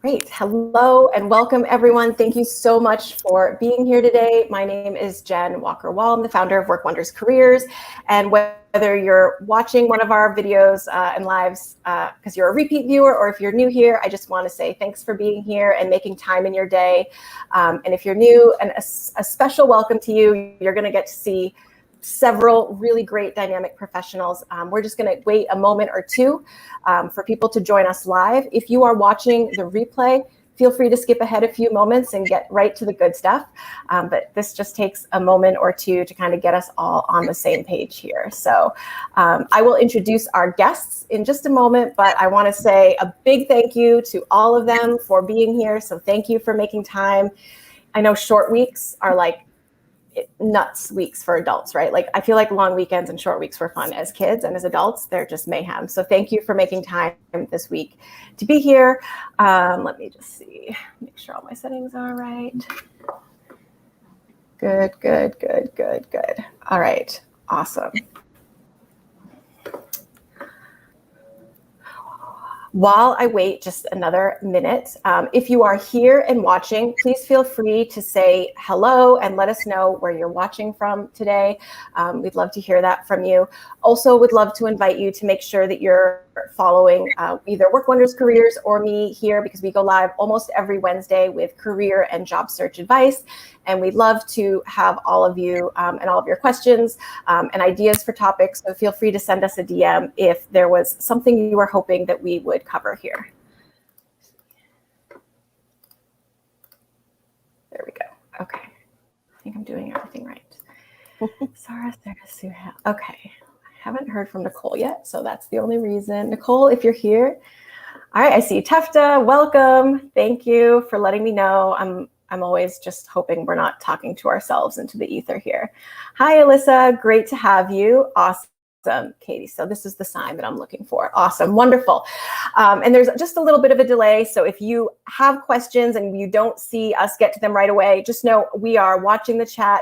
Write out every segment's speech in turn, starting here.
Great. Hello and welcome, everyone. Thank you so much for being here today. My name is Jen Walker-Wall. I'm the founder of Work Wonders Careers. And whether you're watching one of our videos and lives because you're a repeat viewer, or if you're new here, I just want to say thanks for being here and making time in your day. And if you're new, and a special welcome to you. You're going to get to see several really great dynamic professionals. We're just going to wait a moment or two for people to join us live. If you are watching the replay, feel free to skip ahead a few moments and get right to the good stuff. But this just takes a moment or two to kind of get us all on the same page here. So I will introduce our guests in just a moment, but I want to say a big thank you to all of them for being here. So thank you for making time. I know short weeks are like nuts weeks for adults, right? Like I feel like long weekends and short weeks were fun as kids, and as adults, they're just mayhem. So thank you for making time this week to be here. Let me just see, make sure all my settings are right. Good. All right, awesome. While I wait just another minute, if you are here and watching, please feel free to say hello and let us know where you're watching from today. We'd love to hear that from you. Also, would love to invite you to make sure that you're following either Work Wonders Careers or me here, because we go live almost every Wednesday with career and job search advice. And we'd love to have all of you and all of your questions and ideas for topics. So feel free to send us a DM if there was something you were hoping that we would cover here. There we go. Okay. I think I'm doing everything right. Sara, Suhayl. Okay. I haven't heard from Nicole yet, so that's the only reason. Nicole, if you're here. All right, I see you. Tefta, welcome. Thank you for letting me know. I'm always just hoping we're not talking to ourselves into the ether here. Hi, Alyssa. Great to have you. Awesome, Katie. So this is the sign that I'm looking for. Awesome. Wonderful. And there's just a little bit of a delay. So if you have questions and you don't see us get to them right away, just know we are watching the chat.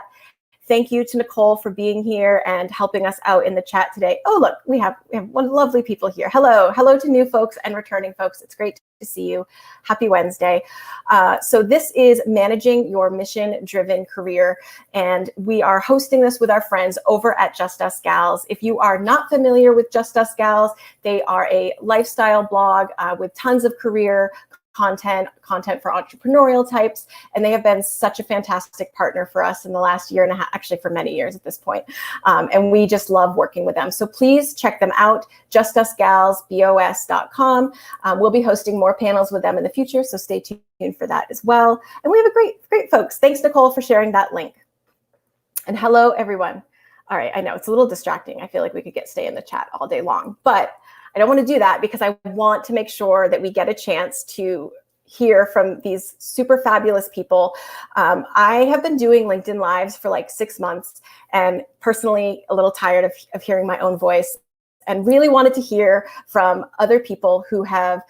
Thank you to Nicole for being here and helping us out in the chat today. Oh, look, we have one lovely people here. Hello to new folks and returning folks. It's great to see you. Happy Wednesday. So this is Managing Your Mission-Driven Career, and we are hosting this with our friends over at Just Us Gals. If you are not familiar with Just Us Gals, they are a lifestyle blog with tons of career content for entrepreneurial types, and they have been such a fantastic partner for us in the last year and a half, actually for many years at this point. And we just love working with them. So please check them out, justusgalsbos.com. We'll be hosting more panels with them in the future, so stay tuned for that as well. And we have a great folks. Thanks, Nicole, for sharing that link. And hello, everyone. All right, I know it's a little distracting. I feel like we could stay in the chat all day long, but I don't want to do that because I want to make sure that we get a chance to hear from these super fabulous people. I have been doing LinkedIn Lives for like 6 months, and personally a little tired of hearing my own voice, and really wanted to hear from other people who have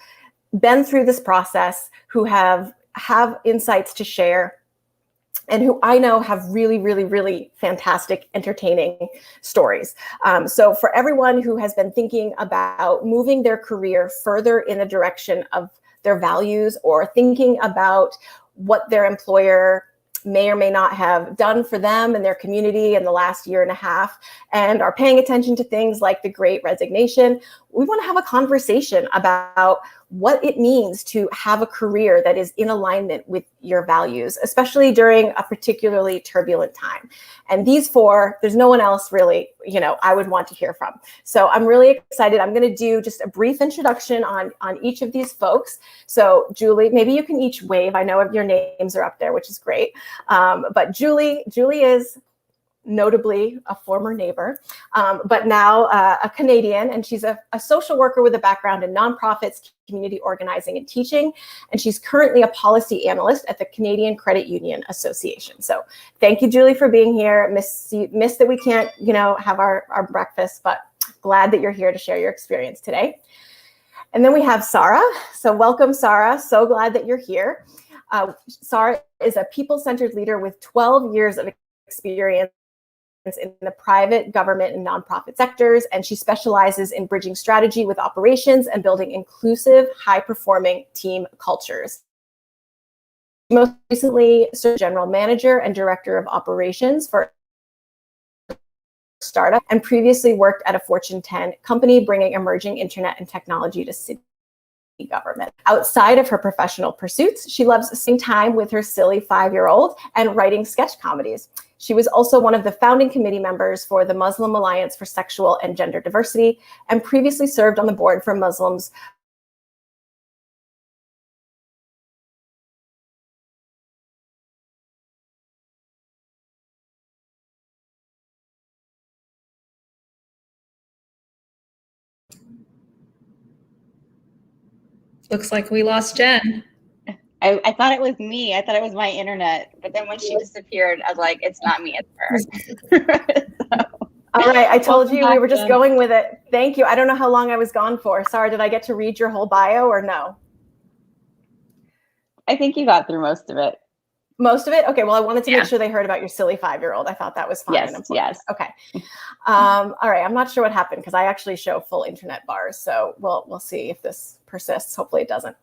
been through this process, who have insights to share, and who I know have really fantastic, entertaining stories. So for everyone who has been thinking about moving their career further in the direction of their values, or thinking about what their employer may or may not have done for them and their community in the last year and a half, and are paying attention to things like the Great Resignation, we want to have a conversation about what it means to have a career that is in alignment with your values, especially during a particularly turbulent time. And these four, there's no one else really, I would want to hear from. So I'm really excited. I'm going to do just a brief introduction on each of these folks. So Julie, maybe you can each wave. I know your names are up there, which is great. But Julie is notably a former neighbor, but now a Canadian, and she's a social worker with a background in nonprofits, community organizing, and teaching, and she's currently a policy analyst at the Canadian Credit Union Association. So thank you, Julie, for being here. Miss that we can't, have our breakfast, but glad that you're here to share your experience today. And then we have Sara. So welcome, Sara. So glad that you're here. Sara is a people-centered leader with 12 years of experience in the private, government, and nonprofit sectors, and she specializes in bridging strategy with operations and building inclusive, high-performing team cultures. Most recently served general manager and director of operations for startup, and previously worked at a Fortune 10 company bringing emerging internet and technology to city government. Outside of her professional pursuits, she loves spending time with her silly 5-year-old and writing sketch comedies. She was also one of the founding committee members for the Muslim Alliance for Sexual and Gender Diversity, and previously served on the board for Muslims. Looks like we lost Jen. I thought it was me. I thought it was my internet. But then when she disappeared, I was like, it's not me, it's her. So, all right, I told you we were just going with it. Thank you. I don't know how long I was gone for. Sara, did I get to read your whole bio or no? I think you got through most of it. Most of it? Okay, well, I wanted to make sure they heard about your silly 5-year-old. I thought that was fun and important. Yes. Okay. All right, I'm not sure what happened because I actually show full internet bars. So we'll see if this persists. Hopefully it doesn't.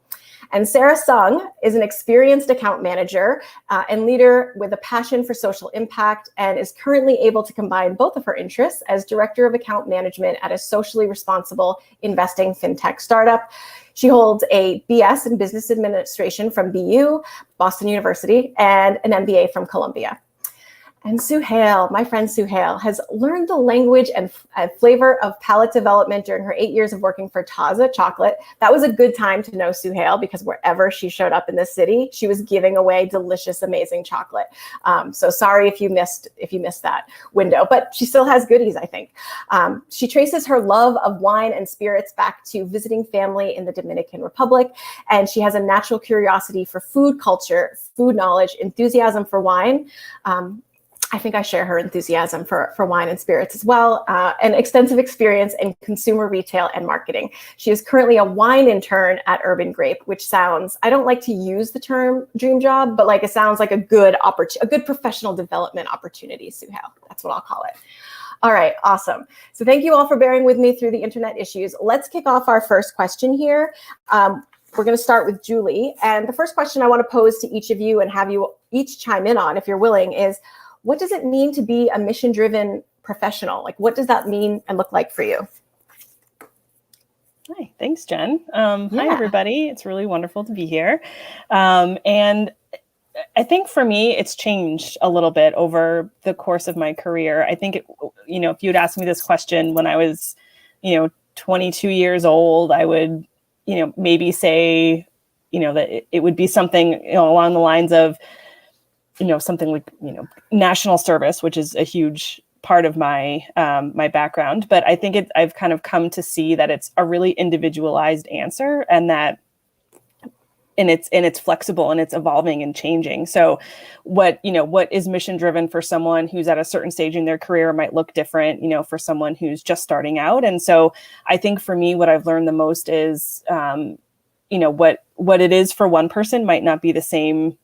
And Sarah Sung is an experienced account manager and leader with a passion for social impact, and is currently able to combine both of her interests as director of account management at a socially responsible investing fintech startup. She holds a BS in business administration from BU, Boston University, and an MBA from Columbia. And Suhayl, my friend Suhayl, has learned the language and flavor of palate development during her 8 years of working for Taza Chocolate. That was a good time to know Suhayl because wherever she showed up in this city, she was giving away delicious, amazing chocolate. So sorry if you missed that window, but she still has goodies, I think. She traces her love of wine and spirits back to visiting family in the Dominican Republic, and she has a natural curiosity for food culture, food knowledge, enthusiasm for wine. I think I share her enthusiasm for wine and spirits as well, and extensive experience in consumer retail and marketing. She is currently a wine intern at Urban Grape, which sounds, I don't like to use the term dream job, but like it sounds like a good professional development opportunity, Suhayl. That's what I'll call it. All right, awesome. So thank you all for bearing with me through the internet issues. Let's kick off our first question here. We're going to start with Julie. And the first question I want to pose to each of you and have you each chime in on, if you're willing, is what does it mean to be a mission-driven professional? Like, what does that mean and look like for you? Hi, thanks, Jen. Hi, everybody. It's really wonderful to be here. And I think for me, it's changed a little bit over the course of my career. I think, if you'd asked me this question when I was, 22 years old, I would, maybe say, that it would be something, along the lines of, something like, national service, which is a huge part of my my background. But I think I've kind of come to see that it's a really individualized answer, and that and it's flexible and it's evolving and changing. So what is mission driven for someone who's at a certain stage in their career might look different, for someone who's just starting out. And so I think for me, what I've learned the most is, what it is for one person might not be the same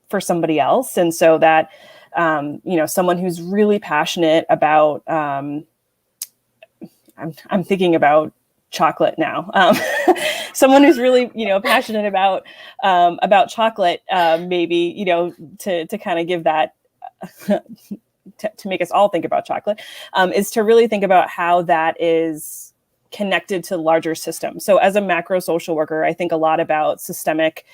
for somebody else. And so that, someone who's really passionate about, I'm thinking about chocolate now. Someone who's really, passionate about chocolate, maybe, to kind of give that, to make us all think about chocolate, is to really think about how that is connected to larger systems. So as a macro social worker, I think a lot about systemic,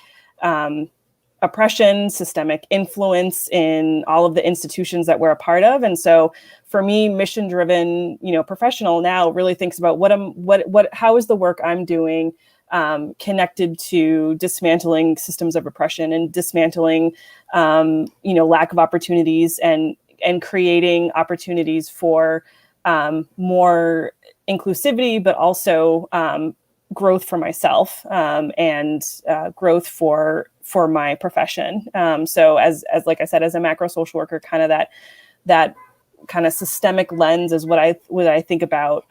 oppression, systemic influence in all of the institutions that we're a part of. And so for me, mission-driven, professional now really thinks about how is the work I'm doing connected to dismantling systems of oppression and dismantling, lack of opportunities and creating opportunities for more inclusivity, but also growth for myself and growth for my profession. So as like I said, as a macro social worker, kind of that kind of systemic lens is what I think about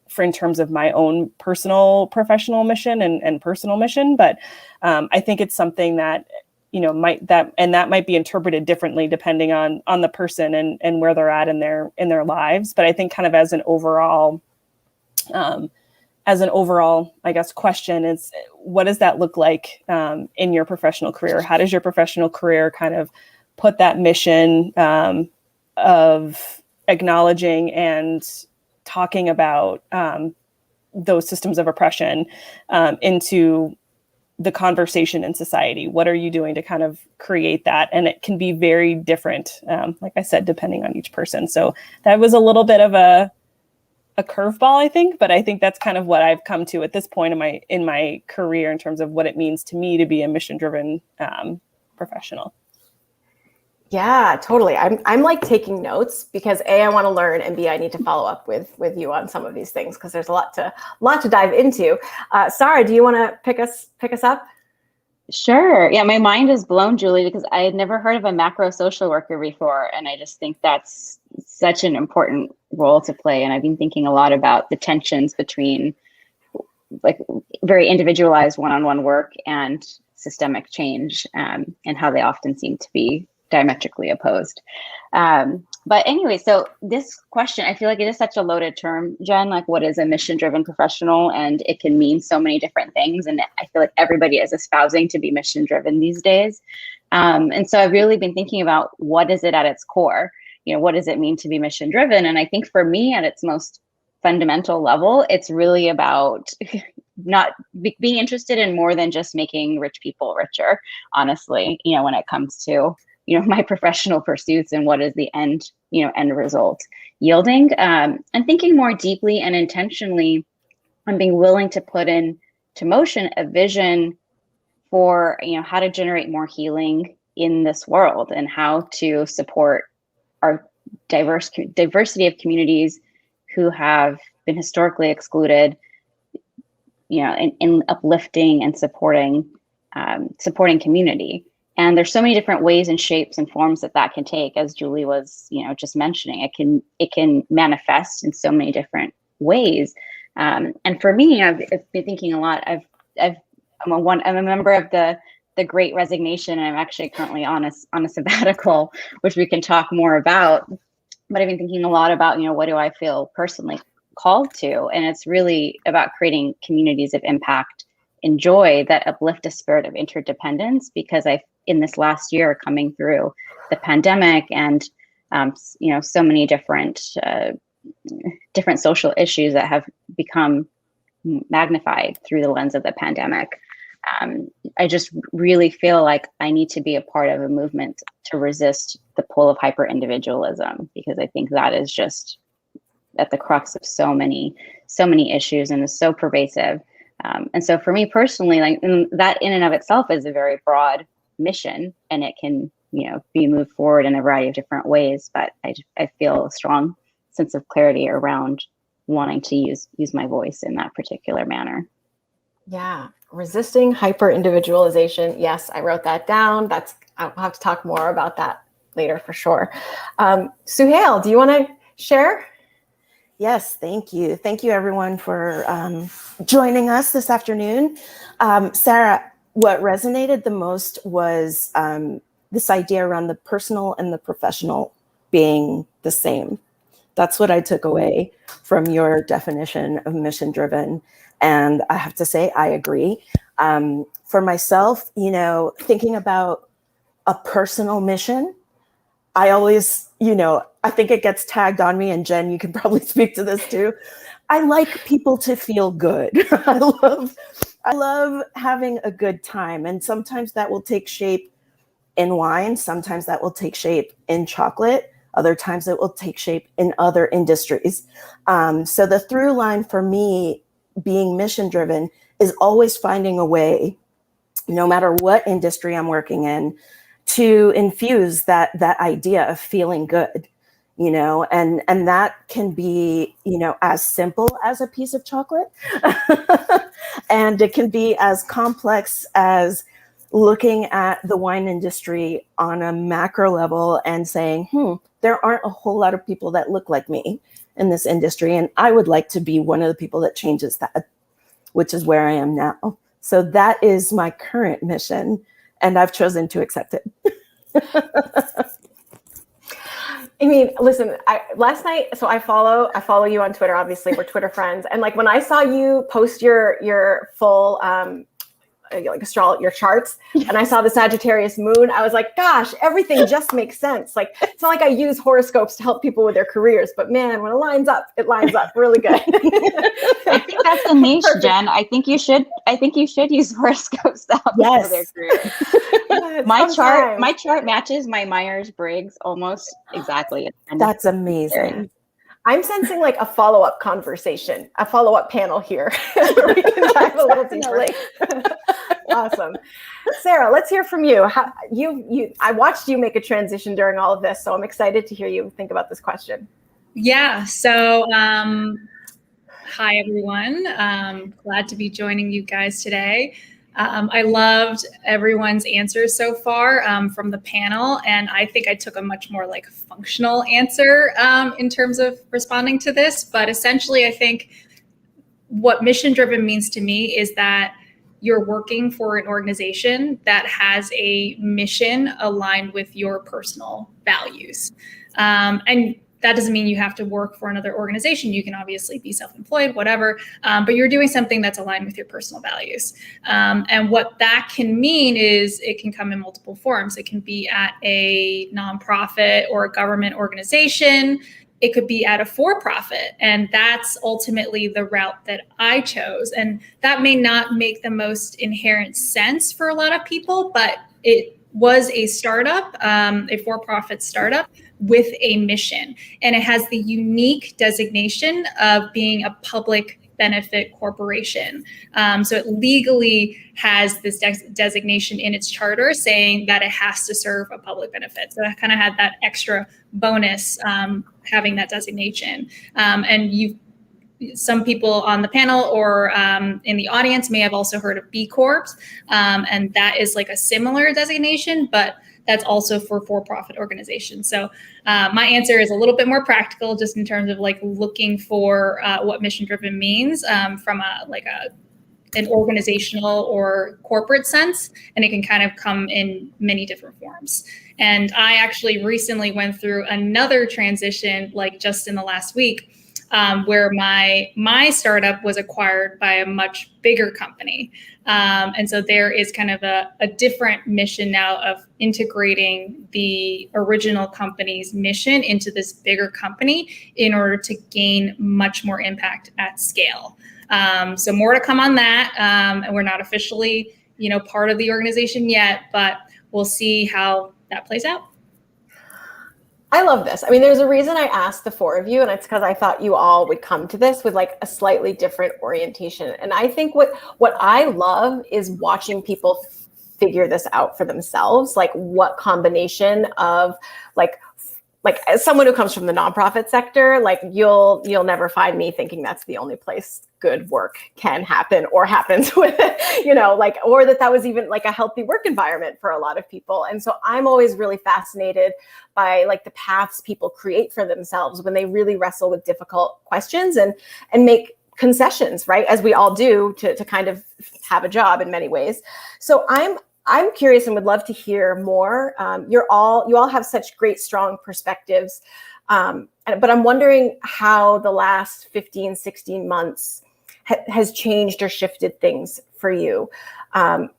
for in terms of my own personal professional mission and personal mission. But I think it's something that, that might be interpreted differently depending on the person and where they're at in their lives. But I think kind of as an overall, I guess, question is, what does that look like in your professional career? How does your professional career kind of put that mission of acknowledging and talking about those systems of oppression into the conversation in society? What are you doing to kind of create that? And it can be very different, like I said, depending on each person. So that was a little bit of a curveball, I think, but I think that's kind of what I've come to at this point in my career in terms of what it means to me to be a mission-driven professional. Yeah, totally. I'm like taking notes because A, I want to learn, and B, I need to follow up with you on some of these things because there's a lot to dive into. Sara, do you want to pick us up? Sure. Yeah, my mind is blown, Julie, because I had never heard of a macro social worker before, and I just think that's such an important role to play. And I've been thinking a lot about the tensions between like very individualized one-on-one work and systemic change, and how they often seem to be diametrically opposed. But anyway, so this question, I feel like it is such a loaded term, Jen, like what is a mission-driven professional? And it can mean so many different things. And I feel like everybody is espousing to be mission-driven these days. And so I've really been thinking about what is it at its core? What does it mean to be mission-driven? And I think for me at its most fundamental level, it's really about not being interested in more than just making rich people richer, honestly, when it comes to my professional pursuits and what is the end result yielding, and thinking more deeply and intentionally on being willing to put into motion a vision for, how to generate more healing in this world and how to support our diversity of communities who have been historically excluded, in uplifting and supporting community. And there's so many different ways and shapes and forms that can take, as Julie was, just mentioning. It can manifest in so many different ways. And for me, I've been thinking a lot. I'm a member of the Great Resignation, and I'm actually currently on a sabbatical, which we can talk more about. But I've been thinking a lot about, what do I feel personally called to? And it's really about creating communities of impact and joy that uplift a spirit of interdependence, because in this last year coming through the pandemic and so many different social issues that have become magnified through the lens of the pandemic, I just really feel like I need to be a part of a movement to resist the pull of hyper individualism, because I think that is just at the crux of so many issues and is so pervasive. And so for me personally, like that in and of itself is a very broad mission, and it can, be moved forward in a variety of different ways. But I feel a strong sense of clarity around wanting to use my voice in that particular manner. Yeah. Resisting hyper individualization. Yes, I wrote that down. I'll have to talk more about that later for sure. Suhayl, do you want to share? Yes, thank you. Thank you, everyone, for joining us this afternoon. Sara, what resonated the most was this idea around the personal and the professional being the same. That's what I took away from your definition of mission-driven. And I have to say, I agree. For myself, thinking about a personal mission, I always, I think it gets tagged on me, and Jen, you can probably speak to this too. I like people to feel good. I love having a good time. And sometimes that will take shape in wine. Sometimes that will take shape in chocolate. Other times it will take shape in other industries. So the through line for me being mission driven is always finding a way, no matter what industry I'm working in, to infuse that idea of feeling good, and that can be, as simple as a piece of chocolate, and it can be as complex as looking at the wine industry on a macro level and saying, there aren't a whole lot of people that look like me in this industry, and I would like to be one of the people that changes that, which is where I am now. So that is my current mission. and I've chosen to accept it. I mean, listen, last night, so I follow you on Twitter, obviously we're Twitter friends. And like when I saw you post your full, like your charts, and I saw the Sagittarius moon, I was like, gosh, everything just makes sense. Like, it's not like I use horoscopes to help people with their careers, but man, when it lines up really good. I think that's a niche, perfect. Jen. I think you should use horoscopes to help people with their careers. Yeah, my chart matches my Myers-Briggs almost exactly. That's amazing. I'm sensing like a follow-up conversation, a follow-up panel here. We can dive a little deeper. Awesome. Sara, let's hear from you. I watched you make a transition during all of this, so I'm excited to hear you think about this question. Yeah, so hi everyone. Glad to be joining you guys today. I loved everyone's answers so far from the panel, and I think I took a much more like functional answer in terms of responding to this. But essentially, I think what mission-driven means to me is that you're working for an organization that has a mission aligned with your personal values. And that doesn't mean you have to work for another organization. You can obviously be self-employed, whatever, but you're doing something that's aligned with your personal values. And what that can mean is it can come in multiple forms. It can be at a nonprofit or a government organization. It could be at a for-profit. And that's ultimately the route that I chose. And that may not make the most inherent sense for a lot of people, but it was a startup, a for-profit startup with a mission. And it has the unique designation of being a public benefit corporation. So it legally has this designation in its charter saying that it has to serve a public benefit. So I kind of had that extra bonus having that designation. And some people on the panel or in the audience may have also heard of B Corps, and that is like a similar designation, but that's also for-profit organizations. So my answer is a little bit more practical, just in terms of like looking for what mission-driven means from an organizational or corporate sense, and it can kind of come in many different forms. And I actually recently went through another transition, like just in the last week, where my startup was acquired by a much bigger company. And so there is kind of a different mission now of integrating the original company's mission into this bigger company in order to gain much more impact at scale. So more to come on that. And we're not officially, part of the organization yet, but we'll see how that plays out. I love this. I mean, there's a reason I asked the four of you, and it's because I thought you all would come to this with like a slightly different orientation. And I think what I love is watching people figure this out for themselves, like what combination of like as someone who comes from the nonprofit sector, like you'll never find me thinking that's the only place good work can happen or happens with, or that was even like a healthy work environment for a lot of people. And so I'm always really fascinated by like the paths people create for themselves when they really wrestle with difficult questions and make concessions, right? As we all do to kind of have a job in many ways. So I'm curious and would love to hear more. You all have such great, strong perspectives. But I'm wondering how the last 15, 16 months has changed or shifted things for you. I'll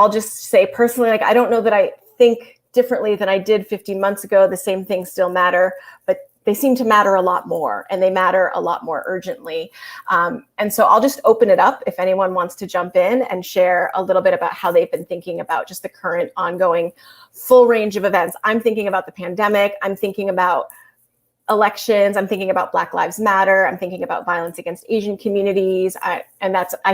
just say personally, like, I don't know that I think differently than I did 15 months ago. The same things still matter, but they seem to matter a lot more, and they matter a lot more urgently. And so I'll just open it up if anyone wants to jump in and share a little bit about how they've been thinking about just the current ongoing full range of events. I'm thinking about the pandemic. I'm thinking about elections. I'm thinking about Black Lives Matter. I'm thinking about violence against Asian communities. I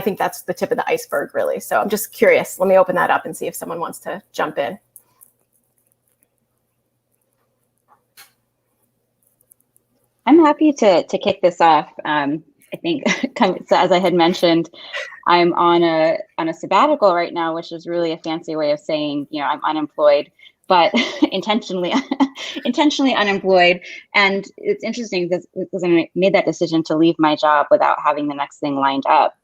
think that's the tip of the iceberg, really. So I'm just curious. Let me open that up and see if someone wants to jump in. I'm happy to kick this off. I think, so as I had mentioned, I'm on a sabbatical right now, which is really a fancy way of saying, I'm unemployed, but intentionally unemployed. And it's interesting because I made that decision to leave my job without having the next thing lined up.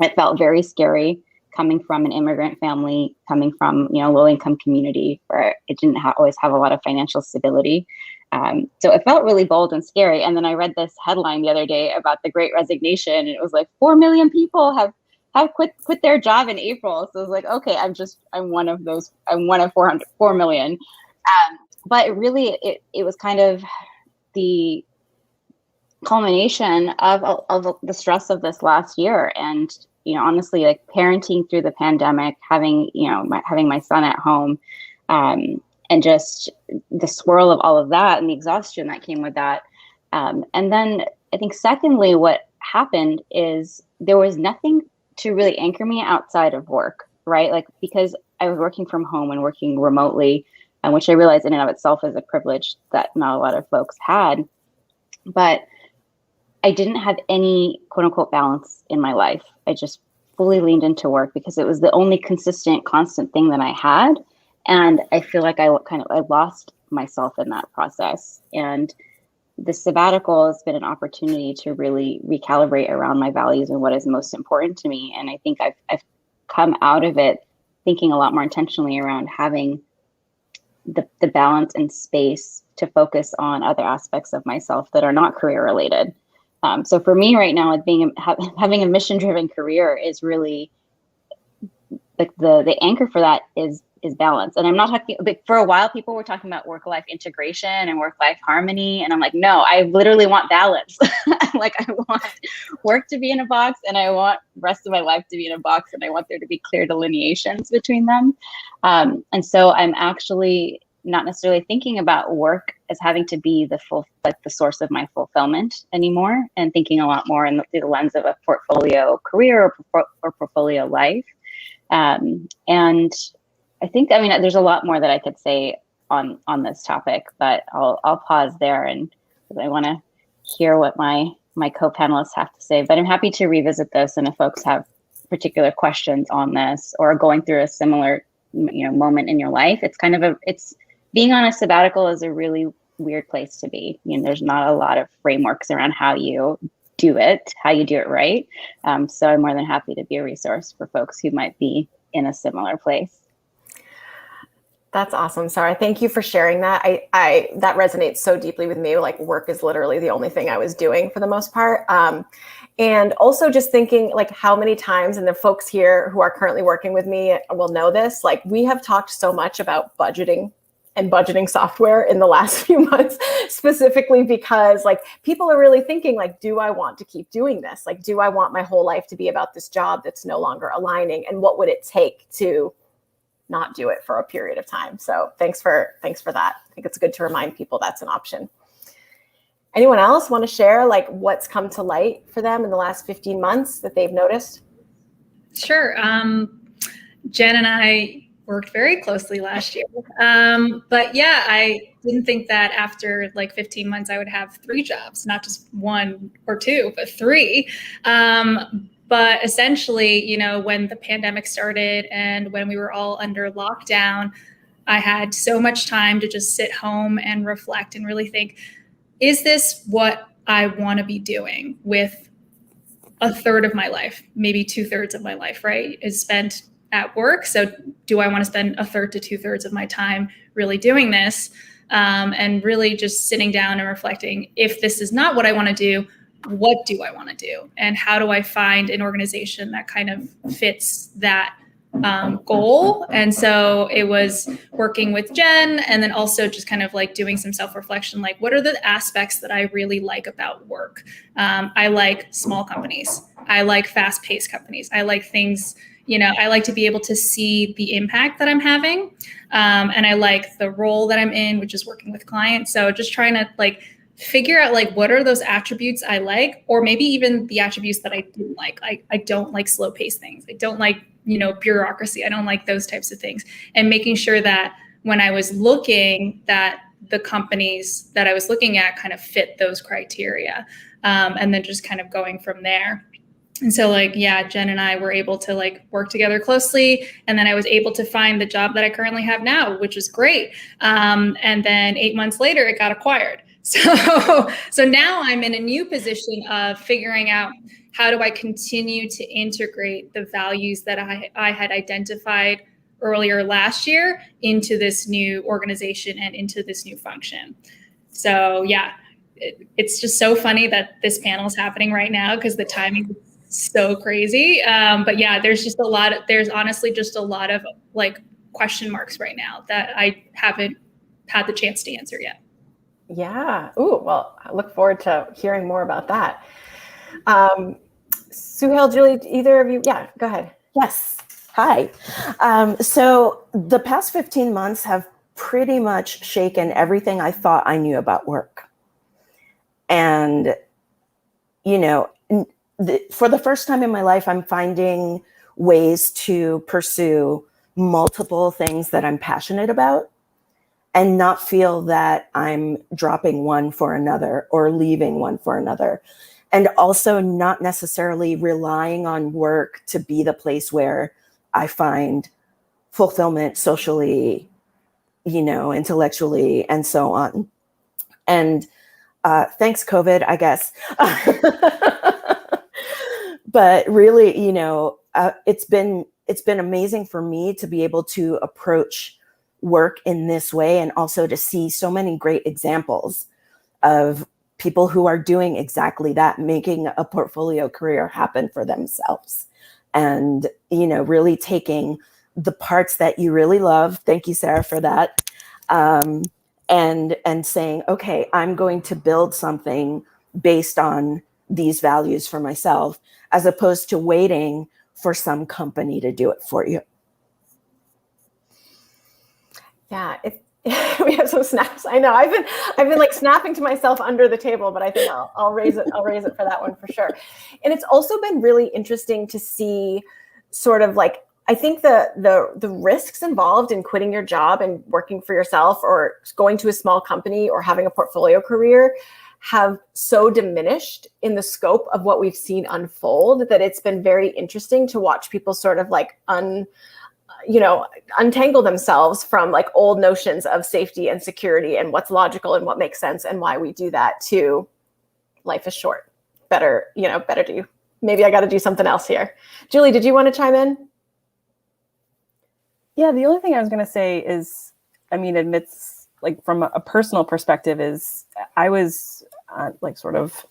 It felt very scary. coming from an immigrant family, coming from, low income community where it didn't always have a lot of financial stability. So it felt really bold and scary. And then I read this headline the other day about the Great Resignation, and it was like 4 million people have quit their job in April. So I was like, okay, I'm one of those. I'm one of 4 million. But really, it was kind of the culmination of the stress of this last year. And, honestly, like parenting through the pandemic, having my son at home, and just the swirl of all of that and the exhaustion that came with that. And then I think secondly, what happened is there was nothing to really anchor me outside of work, right? Like, because I was working from home and working remotely, which I realized in and of itself is a privilege that not a lot of folks had. But I didn't have any quote unquote balance in my life. I just fully leaned into work because it was the only consistent, constant thing that I had. And I feel like I lost myself in that process. And the sabbatical has been an opportunity to really recalibrate around my values and what is most important to me. And I think I've come out of it thinking a lot more intentionally around having the balance and space to focus on other aspects of myself that are not career related. So for me right now, having a mission-driven career is really like the anchor for that is balance. And I'm not talking, but for a while, people were talking about work-life integration and work-life harmony. And I'm like, no, I literally want balance. I'm like, I want work to be in a box and I want the rest of my life to be in a box, and I want there to be clear delineations between them. And so I'm actually not necessarily thinking about work as having to be the source of my fulfillment anymore, and thinking a lot more through the lens of a portfolio career or portfolio life. And I think, there's a lot more that I could say on this topic, but I'll pause there, and I want to hear what my co-panelists have to say. But I'm happy to revisit this, and if folks have particular questions on this or are going through a similar, moment in your life, it's being on a sabbatical is a really weird place to be. There's not a lot of frameworks around how you do it right. So I'm more than happy to be a resource for folks who might be in a similar place. That's awesome, Sara. Thank you for sharing that. I that resonates so deeply with me. Like, work is literally the only thing I was doing for the most part. And also just thinking like how many times, and the folks here who are currently working with me will know this, like we have talked so much about budgeting and budgeting software in the last few months, specifically because like people are really thinking like, do I want to keep doing this? Like, do I want my whole life to be about this job that's no longer aligning? And what would it take to not do it for a period of time? So thanks for that. I think it's good to remind people that's an option. Anyone else want to share like what's come to light for them in the last 15 months that they've noticed? Sure. Jen and I worked very closely last year. But yeah, I didn't think that after like 15 months, I would have 3 jobs, not just 1 or 2, but 3. But essentially, when the pandemic started and when we were all under lockdown, I had so much time to just sit home and reflect and really think, is this what I want to be doing with a third of my life, maybe 2/3 of my life, right, is spent at work. So do I want to spend 1/3 to 2/3 of my time really doing this? And really just sitting down and reflecting, if this is not what I want to do, what do I want to do? And how do I find an organization that kind of fits that goal? And so it was working with Jen, and then also just kind of like doing some self-reflection, like what are the aspects that I really like about work? I like small companies. I like fast-paced companies. I like things, I like to be able to see the impact that I'm having. And I like the role that I'm in, which is working with clients. So just trying to like figure out like what are those attributes I like, or maybe even the attributes that I didn't like. I don't like slow-paced things. I don't like, bureaucracy. I don't like those types of things. And making sure that when I was looking, that the companies that I was looking at kind of fit those criteria. And then just kind of going from there. And so Jen and I were able to like work together closely. And then I was able to find the job that I currently have now, which is great. And then 8 months later, it got acquired. So now I'm in a new position of figuring out how do I continue to integrate the values that I had identified earlier last year into this new organization and into this new function. So yeah, it's just so funny that this panel is happening right now because the timing is so crazy. But yeah, there's honestly just a lot of like question marks right now that I haven't had the chance to answer yet. Yeah. Ooh, well, I look forward to hearing more about that. Suhayl, Julie, either of you? Yeah, go ahead. Yes. Hi. So the past 15 months have pretty much shaken everything I thought I knew about work. And, you know, for the first time in my life, I'm finding ways to pursue multiple things that I'm passionate about and not feel that I'm dropping one for another or leaving one for another. And also not necessarily relying on work to be the place where I find fulfillment socially, you know, intellectually, and so on. And thanks, COVID, I guess. But really, you know, it's been amazing for me to be able to approach work in this way, and also to see so many great examples of people who are doing exactly that, making a portfolio career happen for themselves. And, you know, really taking the parts that you really love. Thank you, Sara, for that. And saying, okay, I'm going to build something based on these values for myself, as opposed to waiting for some company to do it for you. Yeah, we have some snaps. I know I've been like snapping to myself under the table, but I think I'll raise it. I'll raise it for that one for sure. And it's also been really interesting to see sort of like, I think the risks involved in quitting your job and working for yourself, or going to a small company, or having a portfolio career, have so diminished in the scope of what we've seen unfold, that it's been very interesting to watch people sort of like untangle themselves from like old notions of safety and security and what's logical and what makes sense and why we do that, to life is short. Better do. Maybe I got to do something else here. Julie, did you want to chime in? Yeah, the only thing I was going to say is, I mean, admits, like from a personal perspective, is I was like sort of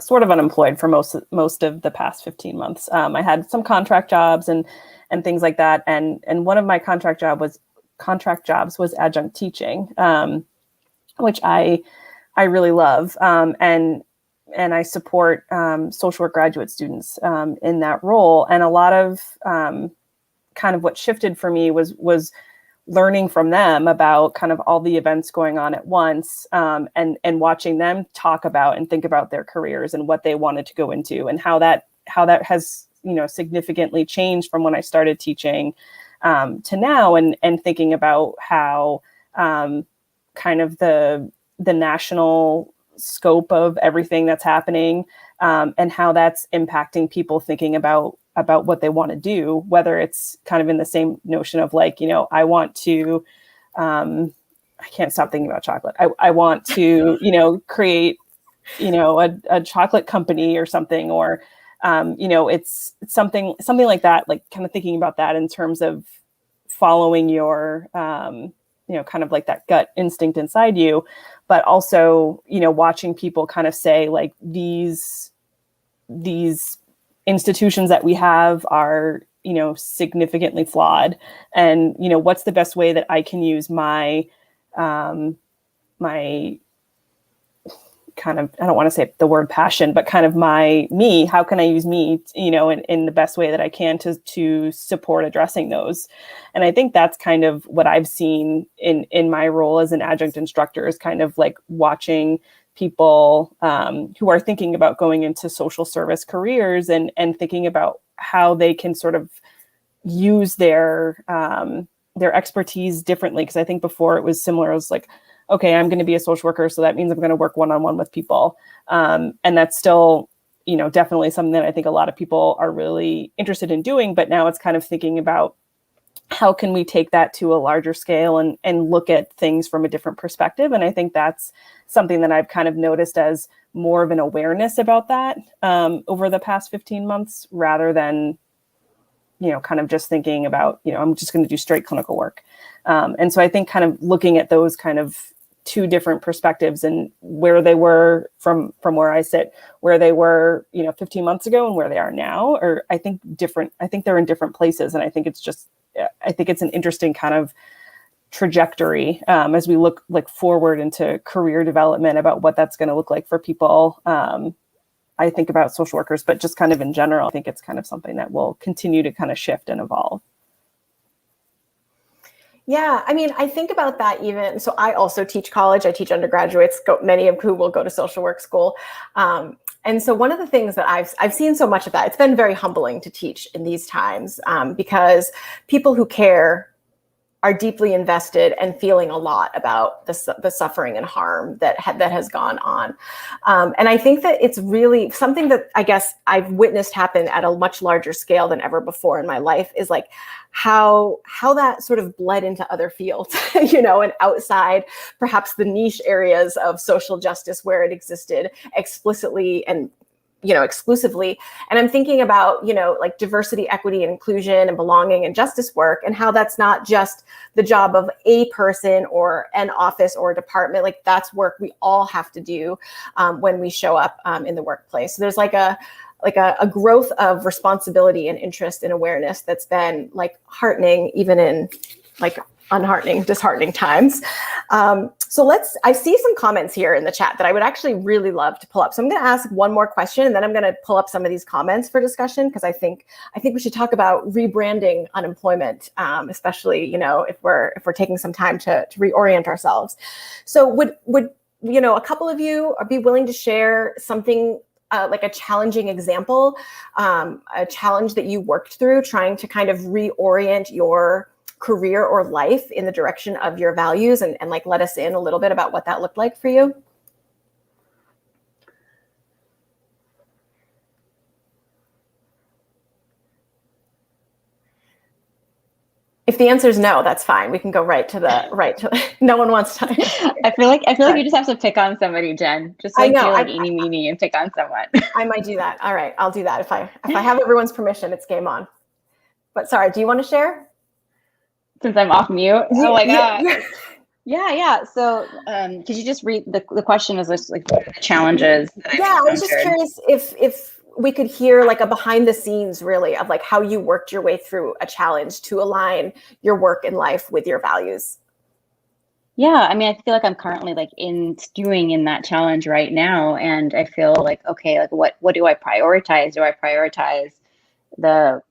unemployed for most of the past 15 months. I had some contract jobs and things like that. And one of my contract jobs was adjunct teaching, which I really love. And I support social work graduate students in that role. And a lot of kind of what shifted for me was learning from them about kind of all the events going on at once, and watching them talk about and think about their careers and what they wanted to go into, and how that has, you know, significantly changed from when I started teaching to now, and thinking about how kind of the national scope of everything that's happening, and how that's impacting people thinking about what they want to do, whether it's kind of in the same notion of like, you know, I want to, I can't stop thinking about chocolate. I want to, you know, create, you know, a chocolate company or something, or, you know, it's something like that, like kind of thinking about that in terms of following your, you know, kind of like that gut instinct inside you, but also, you know, watching people kind of say like these institutions that we have are, you know, significantly flawed, and, you know, what's the best way that I can use my my kind of, I don't want to say the word passion, but kind of how can I use me, you know, in the best way that I can to support addressing those. And I think that's kind of what I've seen in my role as an adjunct instructor, is kind of like watching people who are thinking about going into social service careers, and thinking about how they can sort of use their expertise differently. Because I think before it was similar. It was like, okay, I'm going to be a social worker, so that means I'm going to work one-on-one with people. And that's still, you know, definitely something that I think a lot of people are really interested in doing. But now it's kind of thinking about how can we take that to a larger scale and look at things from a different perspective? And I think that's something that I've kind of noticed as more of an awareness about that over the past 15 months, rather than, kind of just thinking about, I'm just going to do straight clinical work. And so I think kind of looking at those kind of two different perspectives and where they were from where I sit, where they were, 15 months ago and where they are now, or I think they're in different places. And I think it's an interesting kind of trajectory as we look forward into career development about what that's going to look like for people. I think about social workers, but just kind of in general, I think it's kind of something that will continue to kind of shift and evolve. Yeah, I mean, I think about that even. So I also teach college. I teach undergraduates, many of who will go to social work school. And so one of the things that I've seen so much of that, it's been very humbling to teach in these times because people who care are deeply invested and feeling a lot about the suffering and harm that has gone on. And I think that it's really something that I guess I've witnessed happen at a much larger scale than ever before in my life is like how that sort of bled into other fields, and outside perhaps the niche areas of social justice where it existed explicitly and exclusively. And I'm thinking about, like diversity, equity, and inclusion and belonging and justice work, and how that's not just the job of a person or an office or a department. Like that's work we all have to do when we show up in the workplace. So there's like a growth of responsibility and interest and awareness that's been like heartening, even in like disheartening times. So I see some comments here in the chat that I would actually really love to pull up. So I'm going to ask one more question and then I'm going to pull up some of these comments for discussion, because I think we should talk about rebranding unemployment, especially, if we're taking some time to reorient ourselves. So would a couple of you be willing to share something like a challenging example, a challenge that you worked through trying to kind of reorient your career or life in the direction of your values and like let us in a little bit about what that looked like for you? If the answer is no, that's fine. We can go right to no one wants to. I feel like you just have to pick on somebody, Jen. Just like feel like eeny meeny and pick on someone. I might do that. All right, I'll do that. If I have everyone's permission, it's game on. But Sara, do you want to share? Since I'm off mute. Oh my God. Yeah. So could you just read the question is just like the challenges? I was just curious if we could hear like a behind the scenes really of like how you worked your way through a challenge to align your work and life with your values. Yeah, I mean, I feel like I'm currently like stewing in that challenge right now. And I feel like, okay, like what do I prioritize? Do I prioritize the,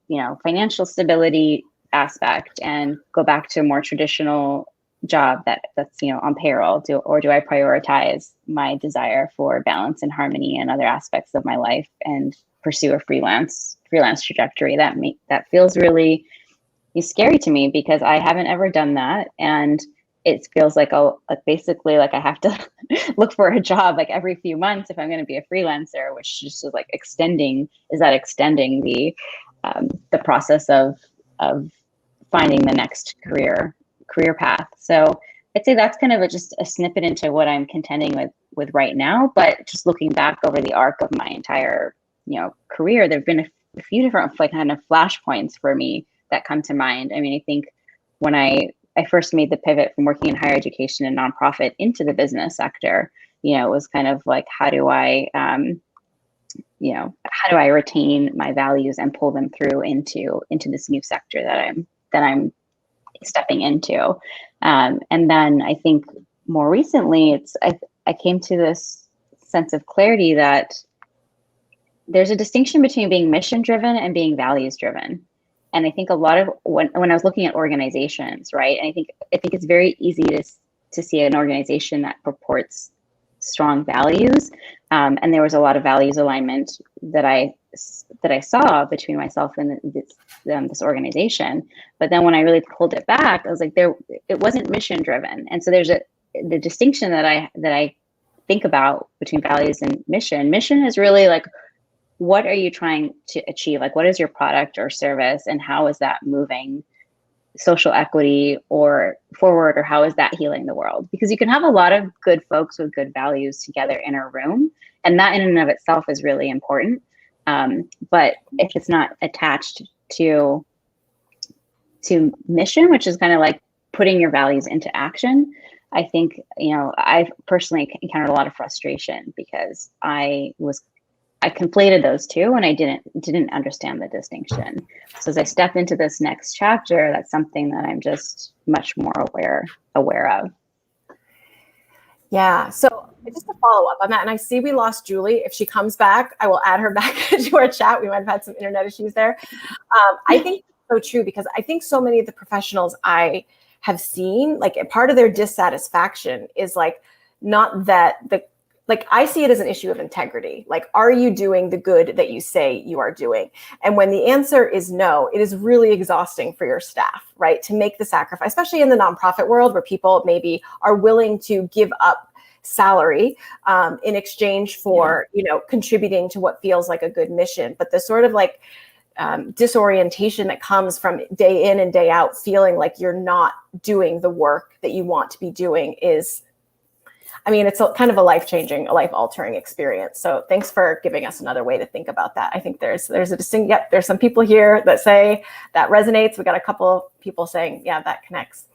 financial stability aspect and go back to a more traditional job that's on payroll, or do I prioritize my desire for balance and harmony in other aspects of my life and pursue a freelance trajectory? That feels really scary to me because I haven't ever done that, and it feels like basically like I have to look for a job like every few months if I'm going to be a freelancer, which just is like extending the process of finding the next career path. So I'd say that's kind of just a snippet into what I'm contending with right now. But just looking back over the arc of my entire, career, there've been a few different like kind of flashpoints for me that come to mind. I mean, I think when I first made the pivot from working in higher education and nonprofit into the business sector, it was kind of like, how do I retain my values and pull them through into this new sector that I'm stepping into. And then I think more recently, I came to this sense of clarity that there's a distinction between being mission driven and being values driven. And I think a lot of when I was looking at organizations, right, and I think it's very easy to see an organization that purports strong values, and there was a lot of values alignment that I saw between myself and this organization. But then when I really pulled it back, I was like, it wasn't mission driven. And so there's the distinction that I think about between values and mission. Mission is really like, what are you trying to achieve? Like, what is your product or service, and how is that moving social equity or forward, or how is that healing the world? Because you can have a lot of good folks with good values together in a room, and that in and of itself is really important. But if it's not attached to mission, which is kind of like putting your values into action, I think, I've personally encountered a lot of frustration because I conflated those two and I didn't understand the distinction. So as I step into this next chapter, that's something that I'm just much more aware of. Yeah. So just to follow up on that, and I see we lost Julie. If she comes back, I will add her back to our chat. We might have had some internet issues there. I think it's so true, because I think so many of the professionals I have seen, like, a part of their dissatisfaction is like, not that I see it as an issue of integrity. Like, are you doing the good that you say you are doing? And when the answer is no, it is really exhausting for your staff, right? To make the sacrifice, especially in the nonprofit world where people maybe are willing to give up salary in exchange for, contributing to what feels like a good mission. But the sort of like disorientation that comes from day in and day out, feeling like you're not doing the work that you want to be doing is, it's kind of a life-changing, a life-altering experience. So thanks for giving us another way to think about that. I think there's a distinct, there's some people here that say that resonates. We got a couple of people saying, yeah, that connects.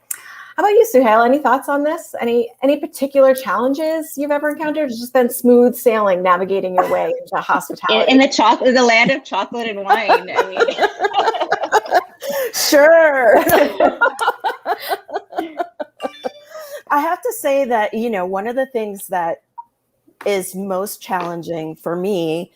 How about you, Suhayl? Any thoughts on this? Any particular challenges you've ever encountered? It's just been smooth sailing, navigating your way into hospitality. In the land of chocolate and wine. Sure. I have to say that, one of the things that is most challenging for me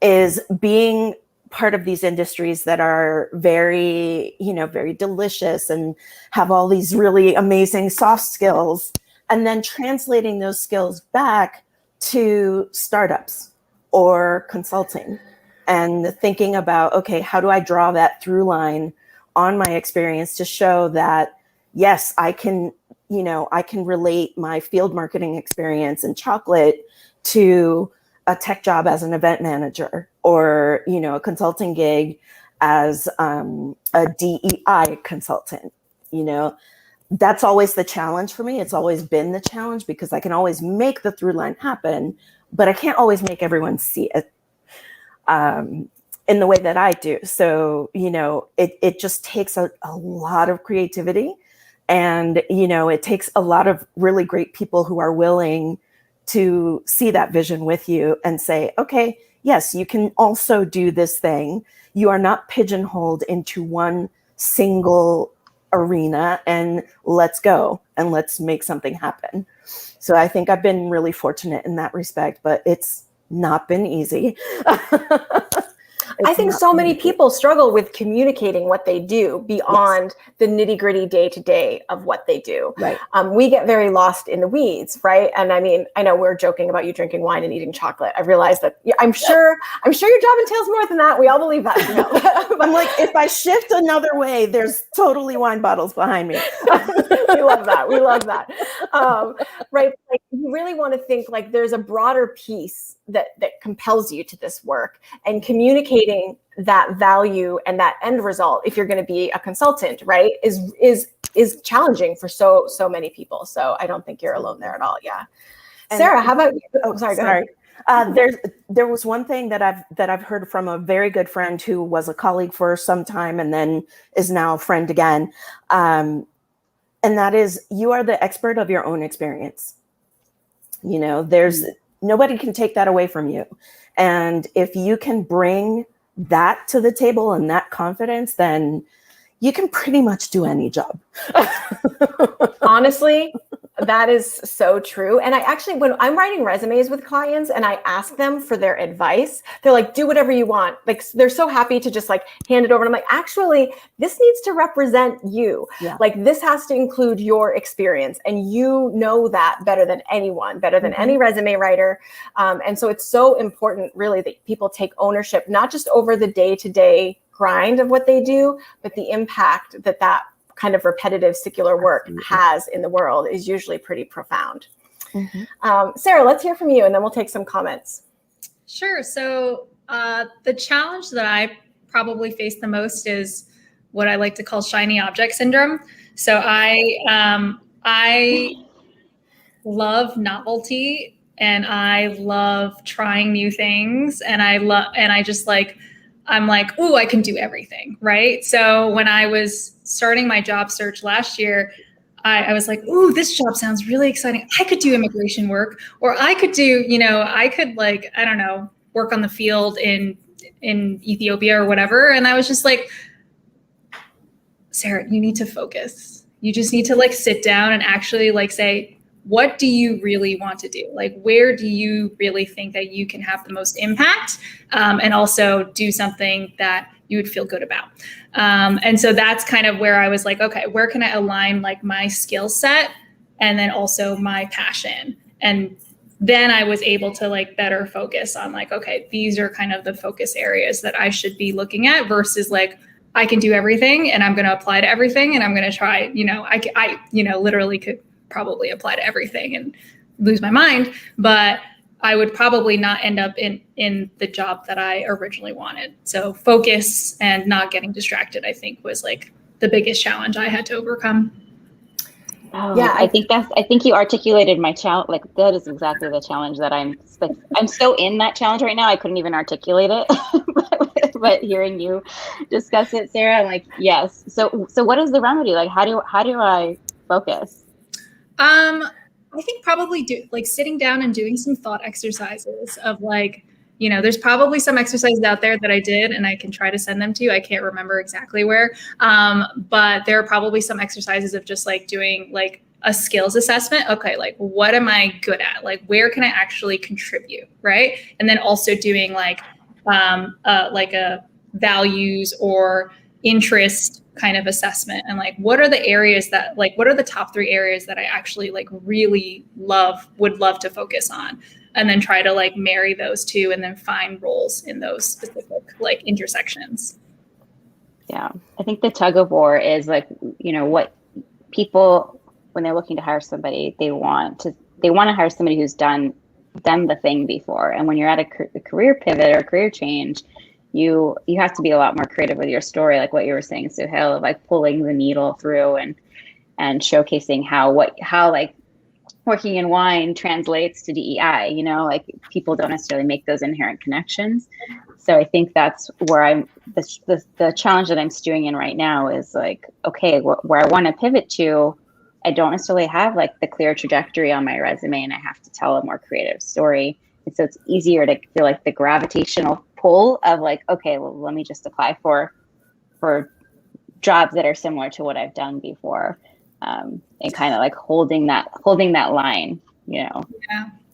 is being part of these industries that are very, very delicious and have all these really amazing soft skills, and then translating those skills back to startups or consulting and thinking about, okay, how do I draw that through line on my experience to show that, yes, I can relate my field marketing experience in chocolate to a tech job as an event manager, or, a consulting gig as a DEI consultant. That's always the challenge for me. It's always been the challenge, because I can always make the through line happen, but I can't always make everyone see it in the way that I do. So, it just takes a lot of creativity. And, it takes a lot of really great people who are willing to see that vision with you and say, okay, yes, you can also do this thing. You are not pigeonholed into one single arena, and let's go and let's make something happen. So I think I've been really fortunate in that respect, but it's not been easy. I think so many people struggle with communicating what they do beyond the nitty-gritty day-to-day of what they do. Right. We get very lost in the weeds, right? And I know we're joking about you drinking wine and eating chocolate. I realize that I'm sure your job entails more than that. We all believe that. I'm like, if I shift another way, there's totally wine bottles behind me. We love that. We love that. Right. Like, you really want to think like there's a broader piece that compels you to this work, and communicating that value and that end result, if you're going to be a consultant, right, is challenging for so many people. So I don't think you're alone there at all. Yeah. And Sara, how about you? Oh, sorry. Go ahead. There was one thing that I've heard from a very good friend who was a colleague for some time and then is now a friend again. And that is, you are the expert of your own experience. Nobody can take that away from you. And if you can bring that to the table and that confidence, then you can pretty much do any job. Honestly, that is so true. And I actually, when I'm writing resumes with clients and I ask them for their advice, they're like, do whatever you want. Like, they're so happy to just like hand it over. And I'm like, actually, this needs to represent you. Yeah. Like, this has to include your experience. And you know that better than anyone, better than any resume writer. And so it's so important, really, that people take ownership, not just over the day-to-day grind of what they do, but the impact that kind of repetitive secular work has in the world is usually pretty profound. Sara, let's hear from you, and then we'll take some comments. Sure. So the challenge that I probably face the most is what I like to call shiny object syndrome. So I love novelty, and I love trying new things, and I'm like, ooh, I can do everything, right? So when I was starting my job search last year, I was like, ooh, this job sounds really exciting. I could do immigration work, or I could do, I could like, I don't know, work on the field in Ethiopia or whatever. And I was just like, Sarah, you need to focus. You just need to like sit down and actually like say, what do you really want to do? Like, where do you really think that you can have the most impact, and also do something that you would feel good about? And so that's kind of where I was like, okay, where can I align like my skill set and then also my passion? And then I was able to like better focus on like, okay, these are kind of the focus areas that I should be looking at versus like, I can do everything and I'm going to apply to everything and I'm going to try, I literally could probably apply to everything and lose my mind, but I would probably not end up in the job that I originally wanted. So focus and not getting distracted, I think, was like the biggest challenge I had to overcome. Oh, yeah, I think you articulated my challenge. Like that is exactly the challenge that I'm so in that challenge right now. I couldn't even articulate it, but hearing you discuss it, Sarah, I'm like, yes. So what is the remedy? Like, how do I focus? I think probably sitting down and doing some thought exercises of like, there's probably some exercises out there that I did and I can try to send them to you. I can't remember exactly where, but there are probably some exercises of just like doing like a skills assessment. Okay, like what am I good at? Like where can I actually contribute, right? And then also doing like a values or interest kind of assessment, and like what are the areas that like what are the top 3 areas that I actually like really would love to focus on, and then try to like marry those two and then find roles in those specific like intersections. Yeah, I think the tug of war is like, what people, when they're looking to hire somebody, they want to hire somebody who's done the thing before. And when you're at a career pivot or a career change, you have to be a lot more creative with your story, like what you were saying, Suhayl, of like pulling the needle through and showcasing how like working in wine translates to DEI. Like people don't necessarily make those inherent connections. So I think that's where the challenge that I'm stewing in right now is like, okay, where I want to pivot to, I don't necessarily have like the clear trajectory on my resume, and I have to tell a more creative story. And so it's easier to feel like the gravitational pull of like, okay, well, let me just apply for jobs that are similar to what I've done before, and kind of like holding that line, Yeah.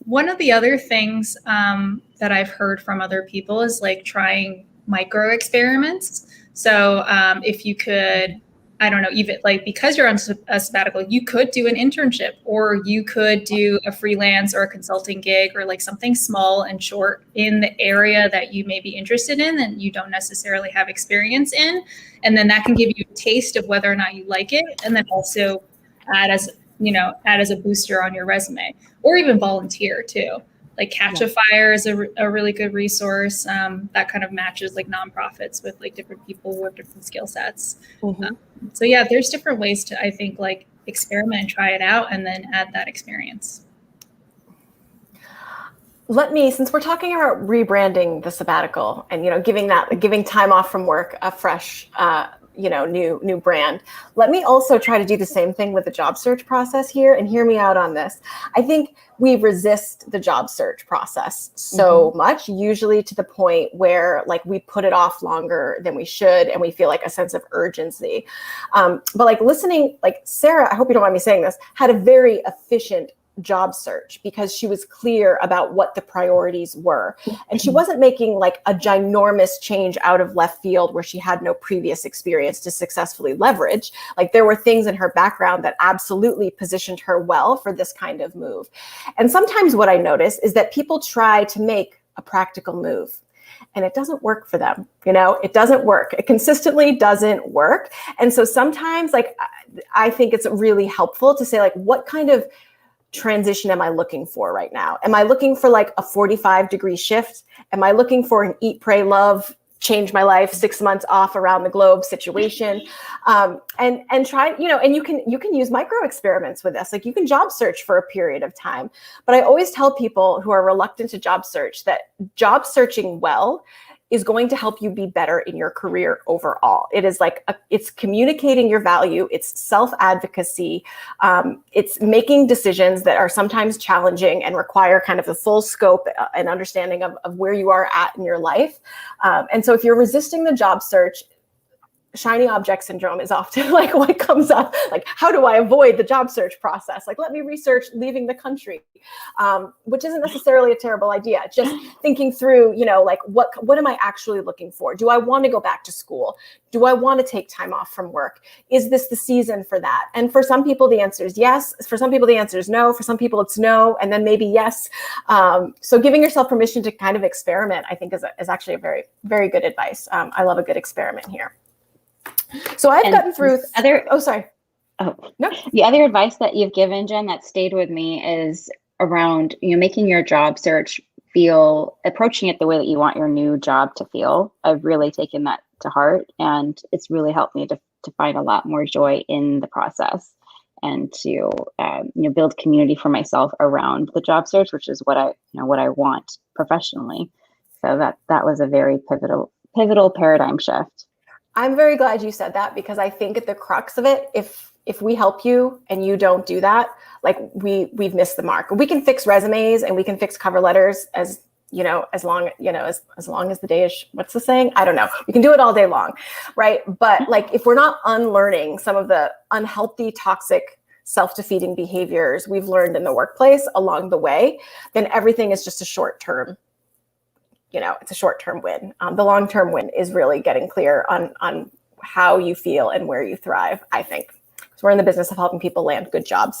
One of the other things that I've heard from other people is like trying micro experiments. So if you could, I don't know, even like because you're on a sabbatical, you could do an internship, or you could do a freelance or a consulting gig, or like something small and short in the area that you may be interested in and you don't necessarily have experience in. And then that can give you a taste of whether or not you like it. And then also add as a booster on your resume, or even volunteer too. Like Catch a Fire is a really good resource that kind of matches like nonprofits with like different people who have different skill sets. Mm-hmm. So yeah, there's different ways to, I think, like experiment and try it out and then add that experience. Since we're talking about rebranding the sabbatical and, giving time off from work, a fresh, new brand, let me also try to do the same thing with the job search process here, and hear me out on this. I think we resist the job search process so much, usually to the point where like we put it off longer than we should, and we feel like a sense of urgency. But like listening, like Sarah, I hope you don't mind me saying this, had a very efficient job search because she was clear about what the priorities were. And she wasn't making like a ginormous change out of left field where she had no previous experience to successfully leverage. Like there were things in her background that absolutely positioned her well for this kind of move. And sometimes what I notice is that people try to make a practical move, and it doesn't work for them. It doesn't work. It consistently doesn't work. And so sometimes like, I think it's really helpful to say like, what kind of transition am I looking for right now? Am I looking for like a 45-degree shift? Am I looking for an eat, pray, love change my life, 6 months off around the globe situation. And try, you know, and you can use micro experiments with this. Like you can job search for a period of time. But I always tell people who are reluctant to job search that job searching well is going to help you be better in your career overall. It is like, it's communicating your value, it's self-advocacy, it's making decisions that are sometimes challenging and require kind of the full scope and understanding of where you are at in your life. And so if you're resisting the job search, shiny object syndrome is often like what comes up, like, how do I avoid the job search process? Like, let me research leaving the country, which isn't necessarily a terrible idea. Just thinking through, you know, like, what am I actually looking for? Do I want to go back to school? Do I want to take time off from work? Is this the season for that? And for some people, the answer is yes. For some people, the answer is no. For some people, it's no, and then maybe yes. So giving yourself permission to kind of experiment, I think, is actually a very, very good advice. I love a good experiment here. So I've gotten through the other advice that you've given, Jen, that stayed with me is around, you know, making your job search approaching it the way that you want your new job to feel. I've really taken that to heart, and it's really helped me to find a lot more joy in the process and to build community for myself around the job search, which is what I want professionally. So that was a very pivotal paradigm shift. I'm very glad you said that, because I think at the crux of it, if we help you and you don't do that, like we've missed the mark. We can fix resumes and we can fix cover letters as long as the day is, what's the saying? I don't know. We can do it all day long, right? But like, if we're not unlearning some of the unhealthy, toxic, self-defeating behaviors we've learned in the workplace along the way, then everything is just a short-term. It's a short-term win. The long-term win is really getting clear on how you feel and where you thrive, I think. So we're in the business of helping people land good jobs,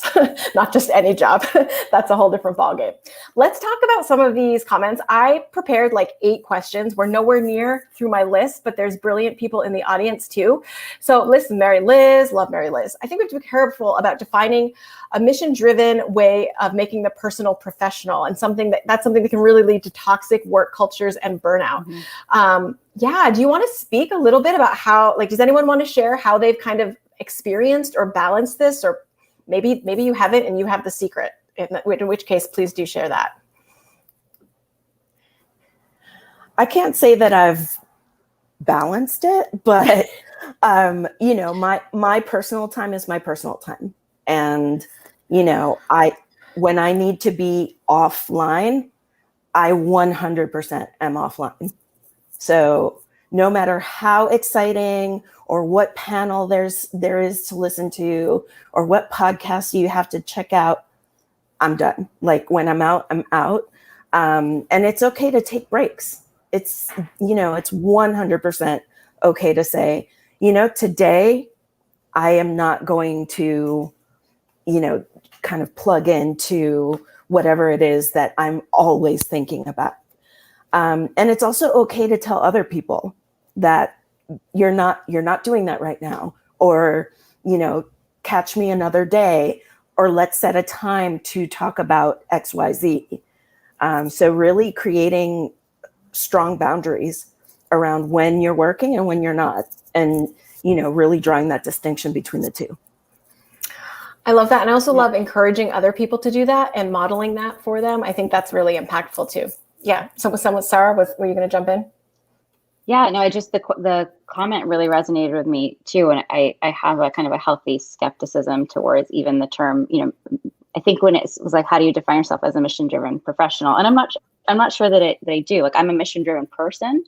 not just any job. That's a whole different ballgame. Let's talk about some of these comments. I prepared like 8 questions. We're nowhere near through my list, but there's brilliant people in the audience too. So listen, Mary Liz, love Mary Liz. I think we have to be careful about defining a mission-driven way of making the personal professional, and that's something that can really lead to toxic work cultures and burnout. Mm-hmm. Do you want to speak a little bit about how, like, does anyone want to share how they've kind of experienced or balanced this, or maybe you haven't and you have the secret, in which case, please do share that. I can't say that I've balanced it, but my personal time is my personal time. And, when I need to be offline, I 100% am offline. So no matter how exciting or what panel there is to listen to or what podcast you have to check out, I'm done. Like, when I'm out, I'm out. And it's okay to take breaks. It's 100% okay to say, today I am not going to, kind of plug into whatever it is that I'm always thinking about. And it's also okay to tell other people that you're not doing that right now, or, catch me another day, or let's set a time to talk about XYZ. So really creating strong boundaries around when you're working and when you're not, and, really drawing that distinction between the two. I love that. And I also love encouraging other people to do that and modeling that for them. I think that's really impactful too. Yeah. So Sarah, were you going to jump in? Yeah, no, the comment really resonated with me too. And I have a kind of a healthy skepticism towards even the term, I think when it was like, how do you define yourself as a mission-driven professional? And I'm not sure that I do. Like, I'm a mission-driven person.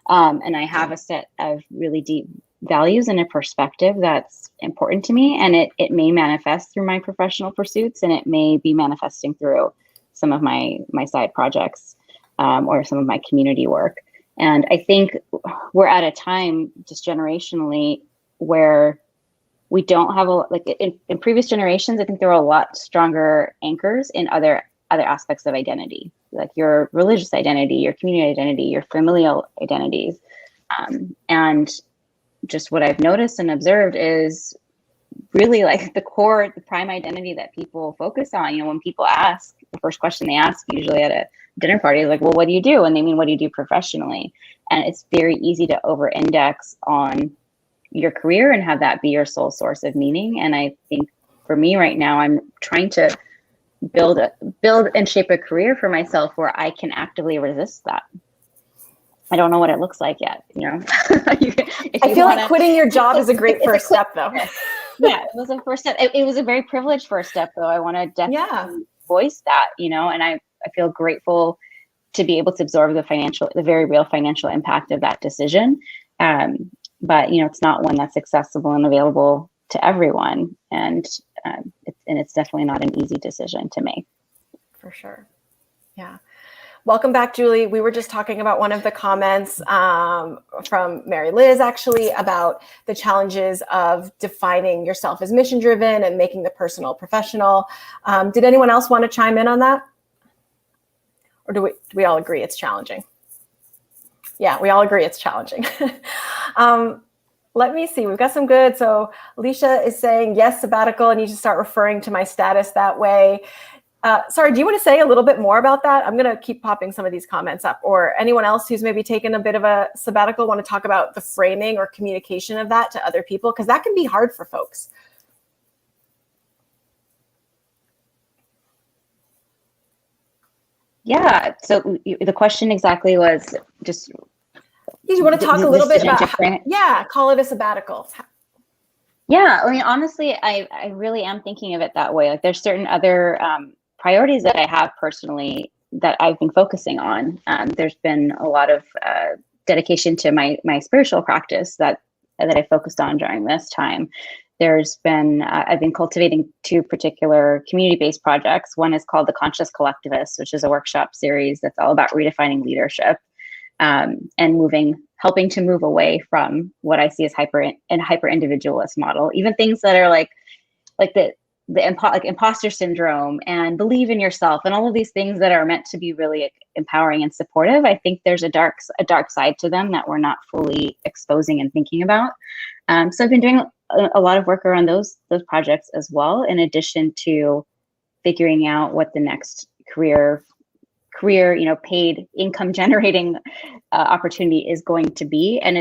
And I have a set of really deep values and a perspective that's important to me. And it may manifest through my professional pursuits, and it may be manifesting through some of my side projects, or some of my community work. And I think we're at a time just generationally where we don't have in previous generations, I think there were a lot stronger anchors in other aspects of identity, like your religious identity, your community identity, your familial identities. And just what I've noticed and observed is really like the prime identity that people focus on. When people ask, the first question they ask usually at a dinner party is like, well, what do you do? And they mean, what do you do professionally? And it's very easy to over-index on your career and have that be your sole source of meaning. And I think for me right now, I'm trying to build and shape a career for myself where I can actively resist that. I don't know what it looks like yet, you know. I feel like quitting your job is a great first step, though. Yeah, it was a first step. It was a very privileged first step, though. I want to definitely voice that, you know, and I feel grateful to be able to absorb the very real financial impact of that decision. But, you know, it's not one that's accessible and available to everyone. And it's definitely not an easy decision to make. For sure. Yeah. Welcome back, Julie. We were just talking about one of the comments from Mary Liz, actually, about the challenges of defining yourself as mission-driven and making the personal professional. Did anyone else want to chime in on that? Or do we all agree it's challenging? Yeah, we all agree it's challenging. Let me see. We've got some good. So Alicia is saying, yes, sabbatical. I need to start referring to my status that way. Sorry, do you want to say a little bit more about that? I'm going to keep popping some of these comments up. Or anyone else who's maybe taken a bit of a sabbatical want to talk about the framing or communication of that to other people? Because that can be hard for folks. Yeah. So the question exactly was just... You want to talk a little bit about, call it a sabbatical. Yeah, I mean, honestly, I really am thinking of it that way. Like there's certain other priorities that I have personally that I've been focusing on. There's been a lot of dedication to my spiritual practice that I focused on during this time. There's been, I've been cultivating 2 particular community-based projects. One is called The Conscious Collectivist, which is a workshop series that's all about redefining leadership. And helping to move away from what I see as hyper individualist model, even things that are like the imposter syndrome and believe in yourself and all of these things that are meant to be really empowering and supportive. I think there's a dark side to them that we're not fully exposing and thinking about. So I've been doing a lot of work around those projects as well, in addition to figuring out what the next career, you know, paid income generating opportunity is going to be. And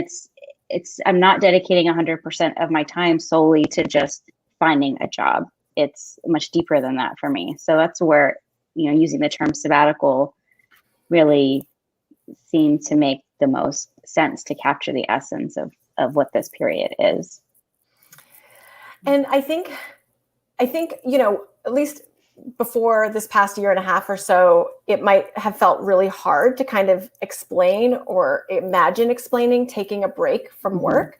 I'm not dedicating 100% of my time solely to just finding a job. It's much deeper than that for me. So that's where, you know, using the term sabbatical really seemed to make the most sense to capture the essence of what this period is. And I think, you know, at least before this past year and a half or so, it might have felt really hard to kind of explain or imagine explaining taking a break from work.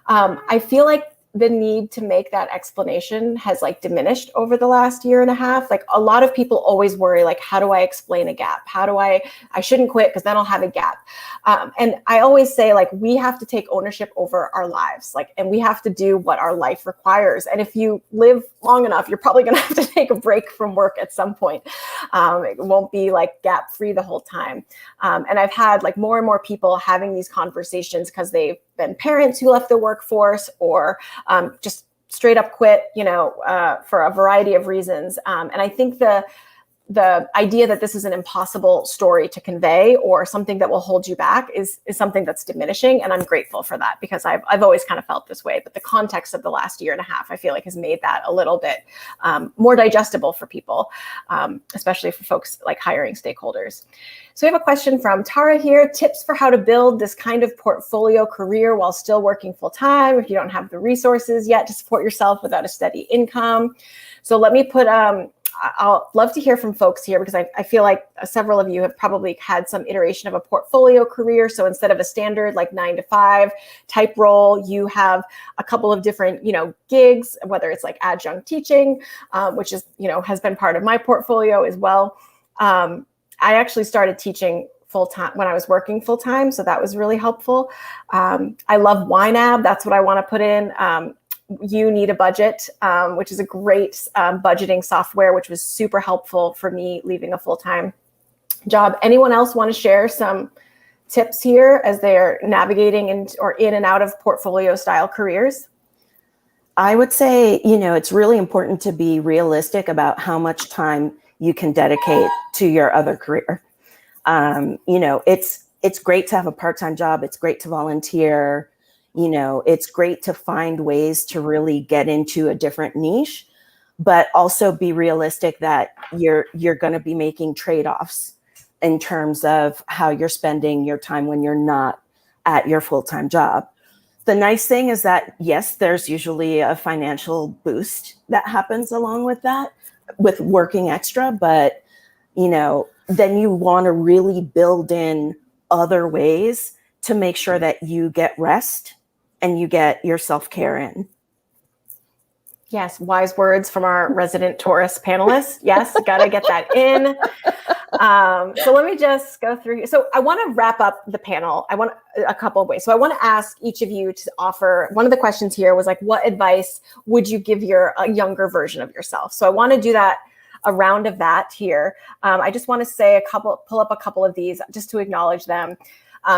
I feel like the need to make that explanation has like diminished over the last year and a half. Like a lot of people always worry, like, how do I explain a gap? How do I shouldn't quit because then I'll have a gap. And I always say, like, we have to take ownership over our lives, like, and we have to do what our life requires. And if you live long enough, you're probably going to have to take a break from work at some point. It won't be like gap free the whole time. And I've had like more and more people having these conversations because they've been parents who left the workforce or just straight up quit, you know, for a variety of reasons. And I think the idea that this is an impossible story to convey or something that will hold you back is something that's diminishing. And I'm grateful for that because I've always kind of felt this way. But the context of the last year and a half, I feel like has made that a little bit more digestible for people, especially for folks like hiring stakeholders. So we have a question from Tara here. Tips for how to build this kind of portfolio career while still working full time if you don't have the resources yet to support yourself without a steady income. So let me put, I'll love to hear from folks here because I feel like several of you have probably had some iteration of a portfolio career. So instead of a standard like 9 to 5 type role, you have a couple of different, you know, gigs, whether it's like adjunct teaching, which is, you know, has been part of my portfolio as well. I actually started teaching full-time when I was working full-time. So that was really helpful. I love YNAB. That's what I want to put in. You Need a Budget, which is a great budgeting software, which was super helpful for me leaving a full-time job. Anyone else want to share some tips here as they're navigating in and out of portfolio style careers? I would say, you know, it's really important to be realistic about how much time you can dedicate to your other career. You know, it's great to have a part-time job. It's great to volunteer. You know, it's great to find ways to really get into a different niche, but also be realistic that you're going to be making trade-offs in terms of how you're spending your time when you're not at your full-time job. The nice thing is that, yes, there's usually a financial boost that happens along with that, with working extra, but, you know, then you want to really build in other ways to make sure that you get rest and you get your self-care in. Yes, wise words from our resident Taurus panelists. Yes, gotta get that in. So let me just go through. So I want to wrap up the panel. I want a couple of ways. So I want to ask each of you to offer. One of the questions here was like, what advice would you give a younger version of yourself? So I want to do that, a round of that here. I just want to say pull up a couple of these just to acknowledge them.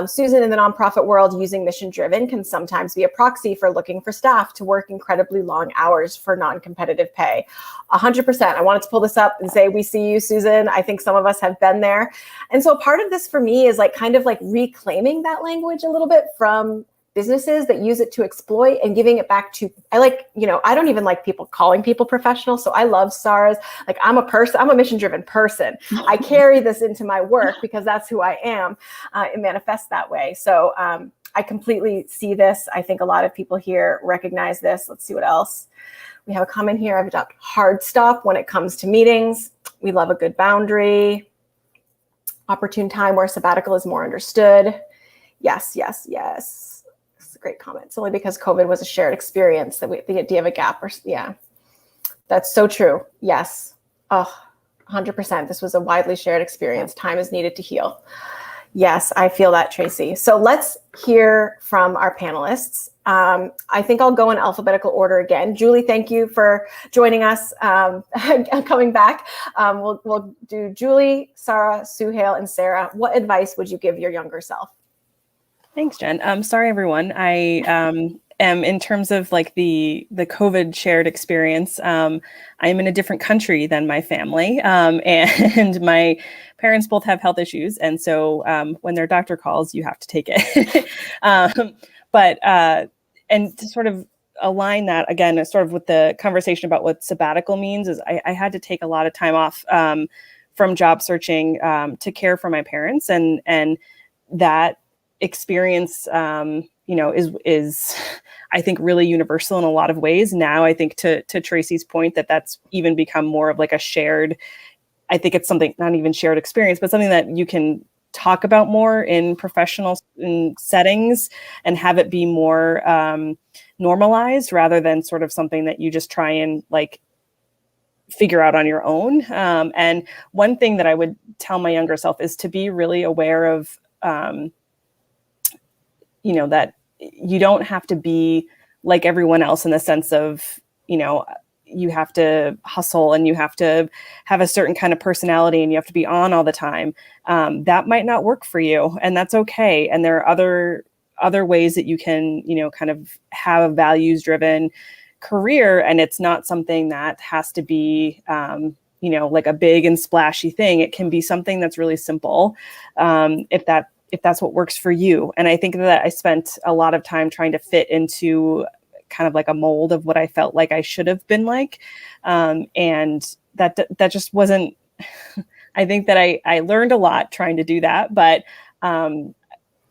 Susan, in the nonprofit world, using mission driven can sometimes be a proxy for looking for staff to work incredibly long hours for non-competitive pay. 100%. I wanted to pull this up and say, we see you, Susan. I think some of us have been there. And so part of this for me is like kind of like reclaiming that language a little bit from businesses that use it to exploit and giving it back to, I don't even like people calling people professional. So I love Sara's, like, I'm a mission-driven person. I carry this into my work because that's who I am. It manifests that way. So I completely see this. I think a lot of people here recognize this. Let's see what else. We have a comment here. I've adopted hard stop when it comes to meetings. We love a good boundary. Opportune time where sabbatical is more understood. Yes, yes, yes. Great comment. It's only because COVID was a shared experience that the idea of a gap, that's so true. Yes. 100%. This was a widely shared experience. Time is needed to heal. Yes, I feel that, Tracy. So let's hear from our panelists. I think I'll go in alphabetical order again. Julie, thank you for joining us, coming back. We'll do Julie, Sara, Suhayl, and Sara. What advice would you give your younger self? Thanks, Jen. Sorry, everyone. I am, in terms of like the COVID shared experience, I am in a different country than my family, and my parents both have health issues. And so when their doctor calls, you have to take it. And to sort of align that, again, sort of with the conversation about what sabbatical means, is I had to take a lot of time off from job searching to care for my parents. And that experience, is I think really universal in a lot of ways. Now, I think to Tracy's point, that's even become more of like a shared, I think it's something, not even shared experience, but something that you can talk about more in professional settings and have it be more normalized rather than sort of something that you just try and like figure out on your own. And one thing that I would tell my younger self is to be really aware of that you don't have to be like everyone else in the sense of, you have to hustle and you have to have a certain kind of personality and you have to be on all the time. That might not work for you, and that's okay. And there are other ways that you can, kind of have a values-driven career, and it's not something that has to be, like a big and splashy thing. It can be something that's really simple, if that's what works for you. And I think that I spent a lot of time trying to fit into kind of like a mold of what I felt like I should have been like. And that just wasn't, I think that I learned a lot trying to do that, but, and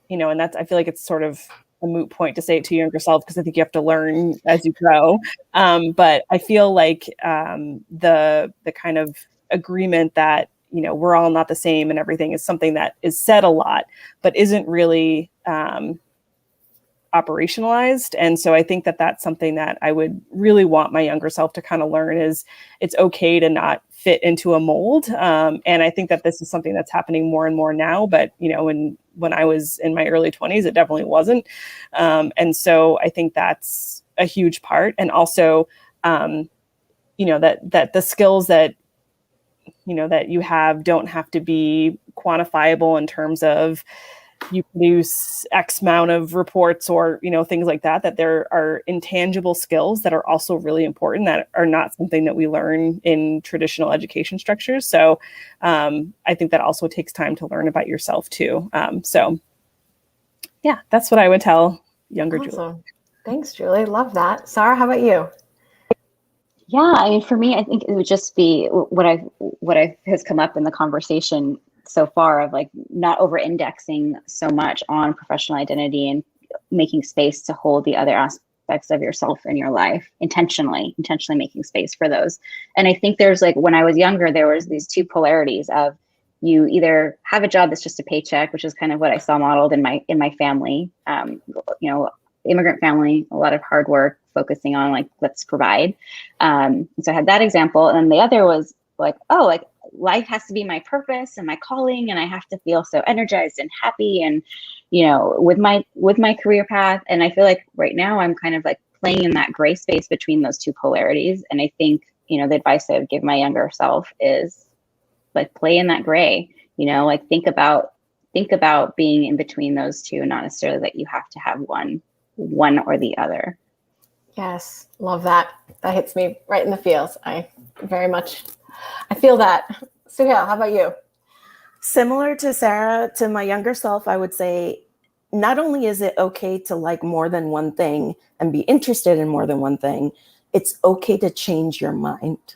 that's, I feel like it's sort of a moot point to say it to your younger self, because I think you have to learn as you grow. But I feel like the kind of agreement that, we're all not the same and everything is something that is said a lot, but isn't really operationalized. And so I think that that's something that I would really want my younger self to kind of learn, is it's okay to not fit into a mold. And I think that this is something that's happening more and more now, but, when I was in my early 20s, it definitely wasn't. And so I think that's a huge part. And also, that the skills that you have don't have to be quantifiable in terms of, you produce X amount of reports or, things like that, that there are intangible skills that are also really important that are not something that we learn in traditional education structures. So I think that also takes time to learn about yourself too. So yeah, that's what I would tell younger Julie. Awesome. Thanks, Julie. Love that. Sara, how about you? Yeah, I mean, for me, I think it would just be what has come up in the conversation so far of like not over-indexing so much on professional identity and making space to hold the other aspects of yourself in your life intentionally making space for those. And I think there's like, when I was younger, there was these two polarities of you either have a job that's just a paycheck, which is kind of what I saw modeled in my family, immigrant family, a lot of hard work, focusing on like, let's provide. So I had that example. And then the other was like, oh, like life has to be my purpose and my calling. And I have to feel so energized and happy and, with my career path. And I feel like right now I'm kind of like playing in that gray space between those two polarities. And I think, the advice I would give my younger self is like, play in that gray, like think about being in between those two, not necessarily that you have to have one or the other. Yes, love that. That hits me right in the feels. I feel that. Suhayl, how about you? Similar to Sara, to my younger self, I would say, not only is it okay to like more than one thing and be interested in more than one thing, it's okay to change your mind.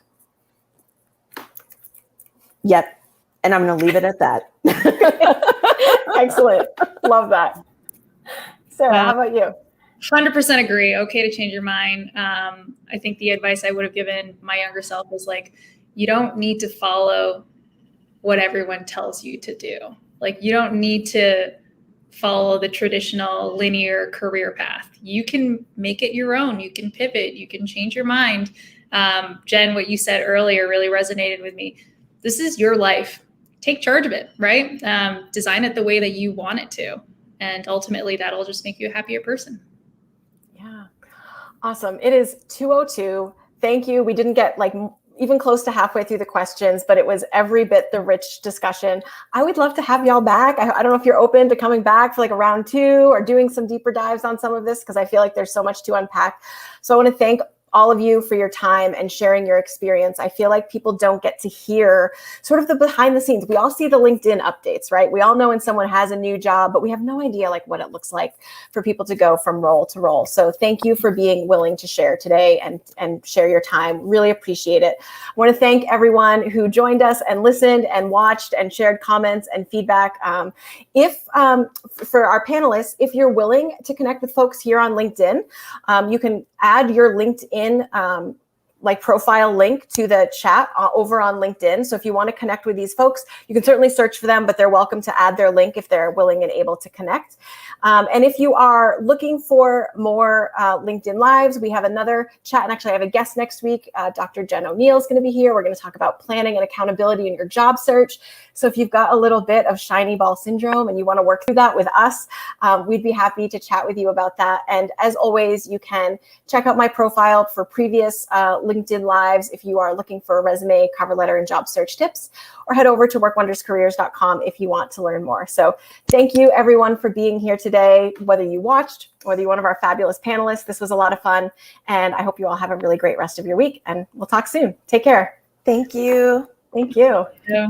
Yep. And I'm going to leave it at that. Excellent. Love that. Sara, how about you? 100% agree. Okay to change your mind. I think the advice I would have given my younger self was like, you don't need to follow what everyone tells you to do. Like, you don't need to follow the traditional linear career path. You can make it your own. You can pivot. You can change your mind. Jen, what you said earlier really resonated with me. This is your life. Take charge of it, right? Design it the way that you want it to. And ultimately, that'll just make you a happier person. Yeah. Awesome. It is 2:02. Thank you. We didn't get like even close to halfway through the questions, but it was every bit the rich discussion. I would love to have y'all back. I don't know if you're open to coming back for like a round 2 or doing some deeper dives on some of this, because I feel like there's so much to unpack. So I want to thank all of you for your time and sharing your experience. I feel like people don't get to hear sort of the behind the scenes. We all see the LinkedIn updates, right? We all know when someone has a new job, but we have no idea like what it looks like for people to go from role to role. So thank you for being willing to share today and share your time. Really appreciate it. I want to thank everyone who joined us and listened and watched and shared comments and feedback. For our panelists, if you're willing to connect with folks here on LinkedIn, you can add your LinkedIn profile link to the chat over on LinkedIn. So if you want to connect with these folks, you can certainly search for them, but they're welcome to add their link if they're willing and able to connect. And if you are looking for more LinkedIn Lives, we have another chat. And actually, I have a guest next week. Dr. Jen O'Neill is going to be here. We're going to talk about planning and accountability in your job search. So if you've got a little bit of shiny ball syndrome and you want to work through that with us, we'd be happy to chat with you about that. And as always, you can check out my profile for previous LinkedIn Lives if you are looking for a resume, cover letter, and job search tips, or head over to workwonderscareers.com if you want to learn more. So thank you, everyone, for being here today, whether you watched, whether you're one of our fabulous panelists. This was a lot of fun, and I hope you all have a really great rest of your week, and we'll talk soon. Take care. Thank you. Thank you. Yeah.